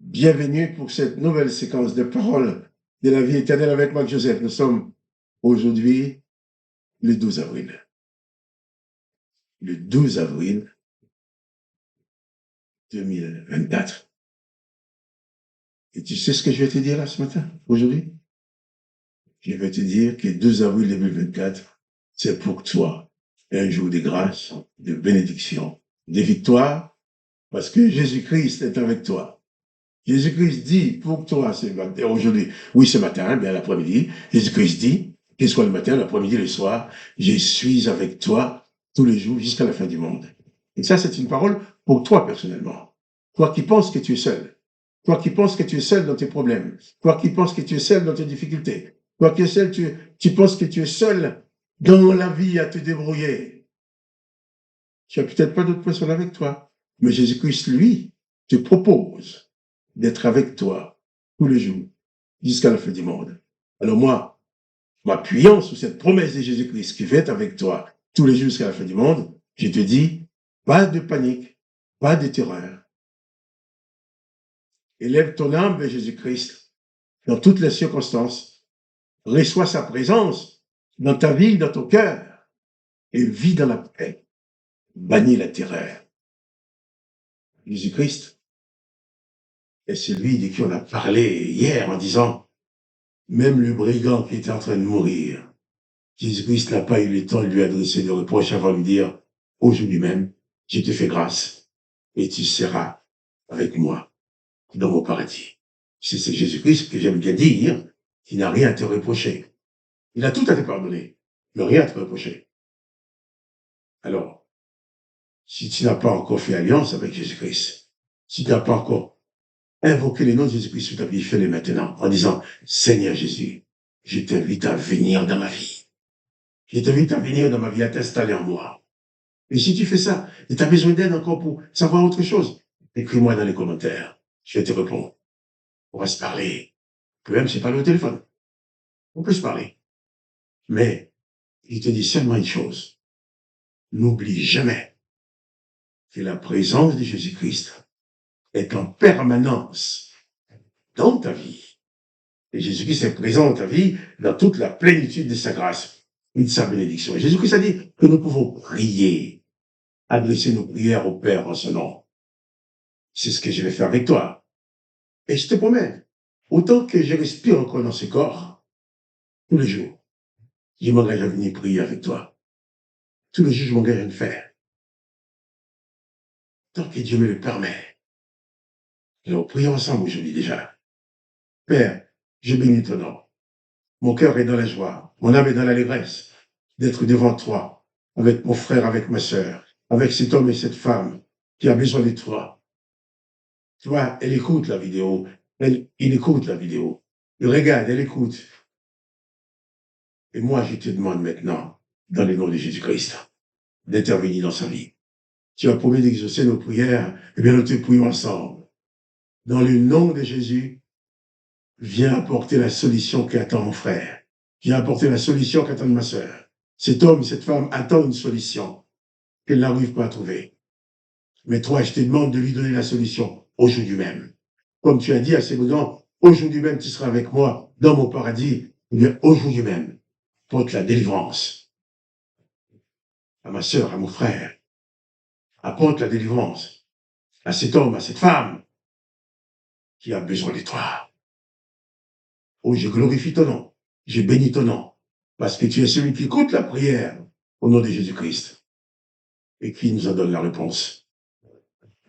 Bienvenue pour cette nouvelle séquence de paroles de la vie éternelle avec Marc Joseph. Nous sommes aujourd'hui le 12 avril. Le 12 avril 2024. Et tu sais ce que je vais te dire là ce matin, aujourd'hui? Je vais te dire que 12 avril 2024, c'est pour toi un jour de grâce, de bénédiction, de victoire, parce que Jésus-Christ est avec toi. Jésus-Christ dit pour toi aujourd'hui, oui ce matin, bien l'après-midi, Jésus-Christ dit, qu'il soit le matin, l'après-midi, le soir, je suis avec toi tous les jours jusqu'à la fin du monde. Et ça, c'est une parole pour toi personnellement. Toi qui penses que tu es seul, toi qui penses que tu es seul dans tes problèmes, toi qui penses que tu es seul dans tes difficultés, toi qui es seul, tu penses que tu es seul dans la vie à te débrouiller. Tu n'as peut-être pas d'autres personnes avec toi, mais Jésus-Christ, lui, te propose d'être avec toi tous les jours, jusqu'à la fin du monde. Alors moi, m'appuyant sur cette promesse de Jésus-Christ qui va être avec toi tous les jours jusqu'à la fin du monde, je te dis, pas de panique, pas de terreur. Élève ton âme vers Jésus-Christ dans toutes les circonstances. Reçois sa présence dans ta vie, dans ton cœur, et vis dans la paix. Bannis la terreur. Jésus-Christ est celui de qui on a parlé hier en disant, même le brigand qui était en train de mourir, Jésus-Christ n'a pas eu le temps de lui adresser des reproches avant de lui dire, aujourd'hui même, je te fais grâce et tu seras avec moi dans mon paradis. C'est Jésus-Christ que j'aime bien dire, qui n'a rien à te reprocher. Il a tout à te pardonner, mais rien à te reprocher. Alors, si tu n'as pas encore fait alliance avec Jésus-Christ, si tu n'as pas encore invoqué le nom de Jésus-Christ sur ta vie, fais-le maintenant en disant, Seigneur Jésus, je t'invite à venir dans ma vie. Je t'invite à venir dans ma vie, à t'installer en moi. Et si tu fais ça, et tu as besoin d'aide encore pour savoir autre chose, écris-moi dans les commentaires. Je vais te répondre. On va se parler. Même si c'est parler au téléphone. On peut se parler. Mais, il te dit seulement une chose. N'oublie jamais que la présence de Jésus-Christ est en permanence dans ta vie. Et Jésus-Christ est présent dans ta vie dans toute la plénitude de sa grâce et de sa bénédiction. Et Jésus-Christ a dit que nous pouvons prier, adresser nos prières au Père en son nom. C'est ce que je vais faire avec toi. Et je te promets, autant que je respire encore dans ce corps, tous les jours, je m'engage à venir prier avec toi. Tous les jours, je m'engage à le faire. Tant que Dieu me le permet. Alors, prions ensemble aujourd'hui déjà. Père, je bénis ton nom. Mon cœur est dans la joie, mon âme est dans l'allégresse d'être devant toi, avec mon frère, avec ma sœur, avec cet homme et cette femme qui a besoin de toi. Tu vois, elle écoute la vidéo, il écoute la vidéo, il regarde, elle écoute. Et moi, je te demande maintenant, dans le nom de Jésus-Christ, d'intervenir dans sa vie. Tu as promis d'exaucer nos prières, eh bien nous te prions ensemble. Dans le nom de Jésus, viens apporter la solution qu'attend mon frère. Viens apporter la solution qu'attend ma sœur. Cet homme, cette femme attend une solution qu'elle n'arrive pas à trouver. Mais toi, je te demande de lui donner la solution aujourd'hui même. Comme tu as dit à ces brigands, aujourd'hui même tu seras avec moi dans mon paradis. Eh bien, aujourd'hui même, porte la délivrance à ma sœur, à mon frère. Apporte la délivrance à cet homme, à cette femme qui a besoin de toi. Oh, je glorifie ton nom. Je bénis ton nom. Parce que tu es celui qui écoute la prière au nom de Jésus-Christ et qui nous en donne la réponse.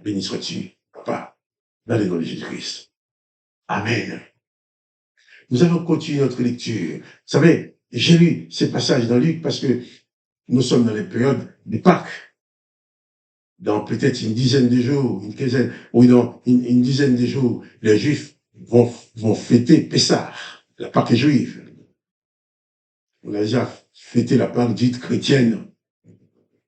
Béni sois-tu, Papa, dans le nom de Jésus-Christ. Amen. Nous allons continuer notre lecture. Vous savez, j'ai lu ces passages dans Luc parce que nous sommes dans les périodes des Pâques. Dans peut-être une dizaine de jours, une quinzaine, ou non, une dizaine de jours, les Juifs vont fêter Pessah, la Pâque juive. On a déjà fêté la Pâque dite chrétienne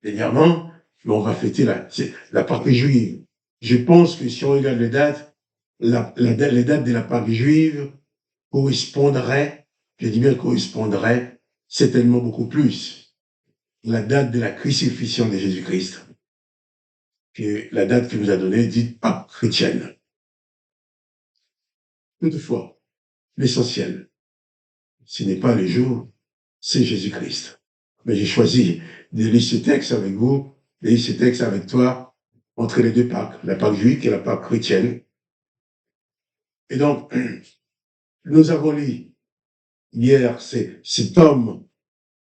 dernièrement, mais on va fêter la Pâque juive. Je pense que si on regarde les dates, les dates de la Pâque juive correspondraient, je dis bien correspondraient, certainement beaucoup plus la date de la crucifixion de Jésus-Christ que la date qu'il nous a donnée dite Pâque chrétienne. Toutefois, l'essentiel, ce n'est pas le jour, c'est Jésus-Christ. Mais j'ai choisi de lire ce texte avec vous, de lire ce texte avec toi, entre les deux Pâques, la Pâque juive et la Pâque chrétienne. Et donc, nous avons lu hier, cet homme,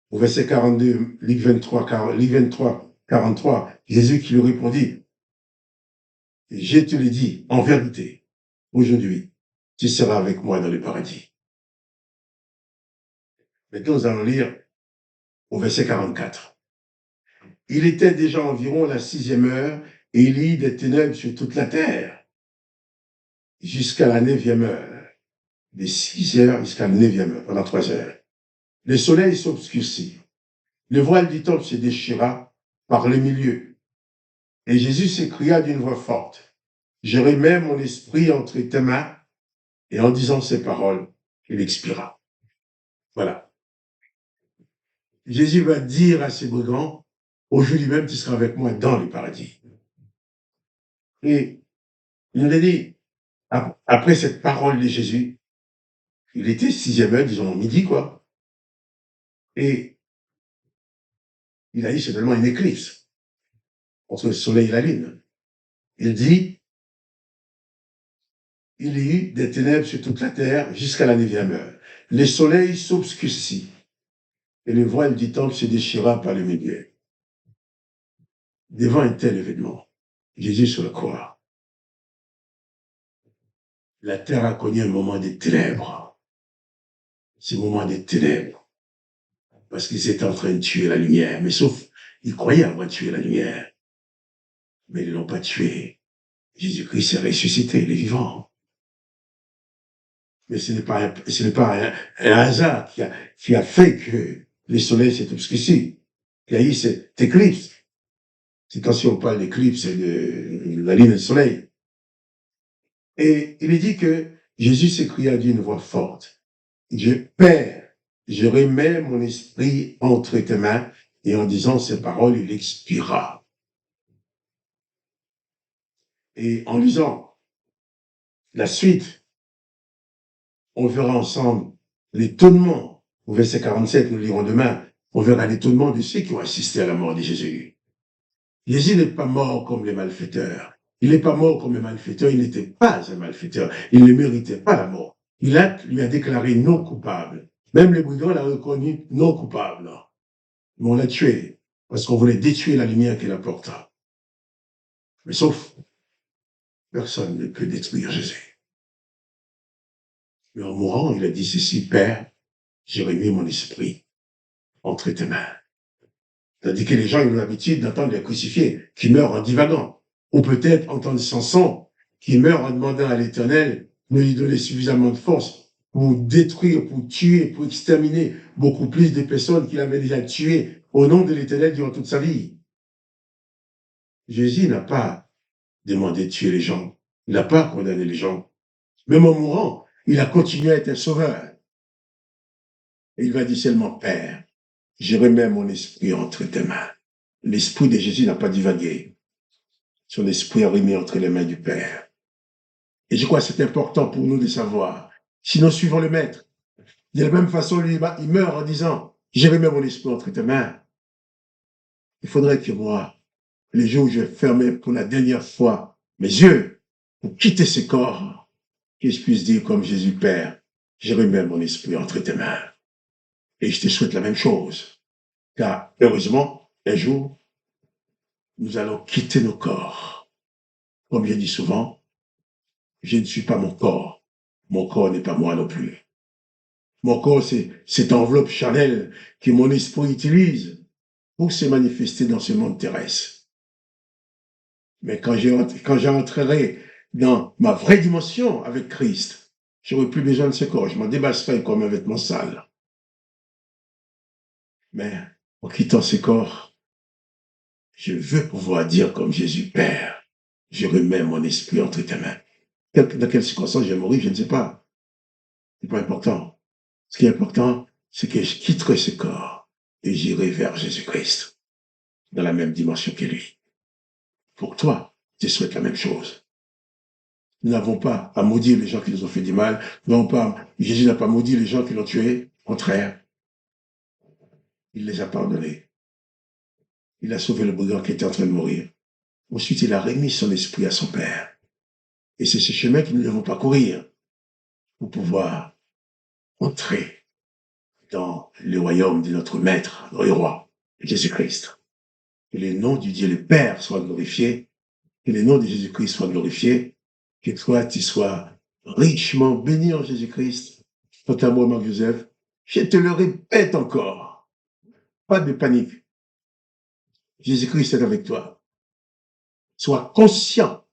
au verset 42, livre 23, 43, Jésus qui lui répondit, je te le dis, en vérité, aujourd'hui, tu seras avec moi dans le paradis. Maintenant, nous allons lire au verset 44. Il était déjà environ la 6e heure et il y eut des ténèbres sur toute la terre jusqu'à la 9e heure. De 6 heures jusqu'à la 9e heure, pendant 3 heures. Le soleil s'obscurcit. Le voile du temple se déchira par le milieu. Et Jésus s'écria d'une voix forte, je remets mon esprit entre tes mains. Et en disant ces paroles, il expira. Voilà. Jésus va dire à ces brigands, aujourd'hui même, tu seras avec moi dans le paradis. Et il nous a dit, après cette parole de Jésus, il était 6e heure, disons midi, quoi. Et il a eu certainement une éclipse entre le soleil et la lune. Il dit, il y eut des ténèbres sur toute la terre jusqu'à la 9e heure. Le soleil s'obscurcit et le voile du temple se déchira par le milieu. Devant un tel événement, Jésus sur la croix, la terre a connu un moment de ténèbres. Ce moment de ténèbres. Parce qu'ils étaient en train de tuer la lumière. Mais sauf, ils croyaient avoir tué la lumière. Mais ils ne l'ont pas tué. Jésus-Christ est ressuscité, il est vivant. Mais ce n'est pas un hasard qui a fait que le soleil s'est obscurci. Il y a eu cette éclipse. C'est quand si on parle d'éclipse de la lune et du soleil. Et il est dit que Jésus s'écria d'une voix forte. Père, je remets mon esprit entre tes mains. Et en disant ces paroles, il expira. Et en lisant la suite, on verra ensemble l'étonnement. Au verset 47, nous lirons demain, on verra l'étonnement de ceux qui ont assisté à la mort de Jésus. Jésus n'est pas mort comme les malfaiteurs. Il n'est pas mort comme les malfaiteurs. Il n'était pas un malfaiteur. Il ne méritait pas la mort. Lui a déclaré non coupable. Même les brigands l'ont reconnu non coupable. Mais on l'a tué parce qu'on voulait détruire la lumière qu'il apporta. Mais sauf, personne ne peut détruire Jésus. Mais en mourant, il a dit ceci, Père, j'ai remis mon esprit entre tes mains. C'est-à-dire que les gens ils ont l'habitude d'entendre les crucifiés qui meurent en divagant. Ou peut-être entendre Samson qui meurt en demandant à l'Éternel de lui donner suffisamment de force pour détruire, pour tuer, pour exterminer beaucoup plus de personnes qu'il avait déjà tuées au nom de l'Éternel durant toute sa vie. Jésus n'a pas demandé de tuer les gens. Il n'a pas condamné les gens. Même en mourant, il a continué à être un sauveur. Et il va dire seulement, Père, je remets mon esprit entre tes mains. L'esprit de Jésus n'a pas divagué. Son esprit a remis entre les mains du Père. Et je crois que c'est important pour nous de savoir. Sinon, suivons le Maître. De la même façon, lui, il meurt en disant, je remets mon esprit entre tes mains. Il faudrait que moi, les jours où je fermais pour la dernière fois mes yeux pour quitter ce corps, que je puisse dire comme Jésus, Père, je remets mon esprit entre tes mains. Et je te souhaite la même chose. Car, heureusement, un jour, nous allons quitter nos corps. Comme je dis souvent, je ne suis pas mon corps. Mon corps n'est pas moi non plus. Mon corps, c'est cette enveloppe charnelle que mon esprit utilise pour se manifester dans ce monde terrestre. Mais quand j'entrerai dans ma vraie dimension avec Christ, j'aurai plus besoin de ce corps. Je m'en débarrasserai comme un vêtement sale. Mais en quittant ce corps, je veux pouvoir dire comme Jésus, Père, je remets mon esprit entre tes mains. Dans quelles circonstances je vais mourir, je ne sais pas. C'est pas important. Ce qui est important, c'est que je quitterai ce corps et j'irai vers Jésus-Christ, dans la même dimension que lui. Pour toi, je souhaite la même chose. Nous n'avons pas à maudire les gens qui nous ont fait du mal. Jésus n'a pas maudit les gens qui l'ont tué. Au contraire, il les a pardonnés. Il a sauvé le brigand qui était en train de mourir. Ensuite, il a remis son esprit à son Père. Et c'est ce chemin que nous devons parcourir pour pouvoir entrer dans le royaume de notre Maître, le Roi, Jésus-Christ. Que le nom du Dieu le Père soit glorifié, que le nom de Jésus-Christ soit glorifié, que toi, tu sois richement béni en Jésus-Christ. Quant à moi, Marc-Joseph, je te le répète encore, pas de panique. Jésus-Christ est avec toi. Sois conscient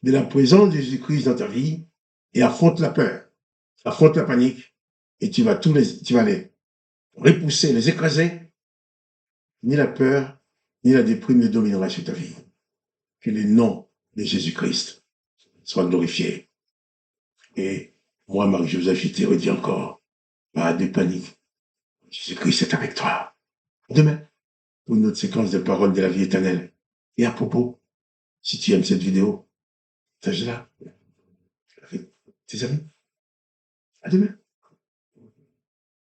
de la présence de Jésus-Christ dans ta vie et affronte la peur, affronte la panique et tu vas les repousser, les écraser. Ni la peur, ni la déprime ne dominera sur ta vie. Que le nom de Jésus-Christ soit glorifié. Et moi, Marc-Joseph, je te redis encore, pas de panique. Jésus-Christ est avec toi. Demain, pour une autre séquence de paroles de la vie éternelle. Et à propos, si tu aimes cette vidéo, partage-la avec tes amis. À demain.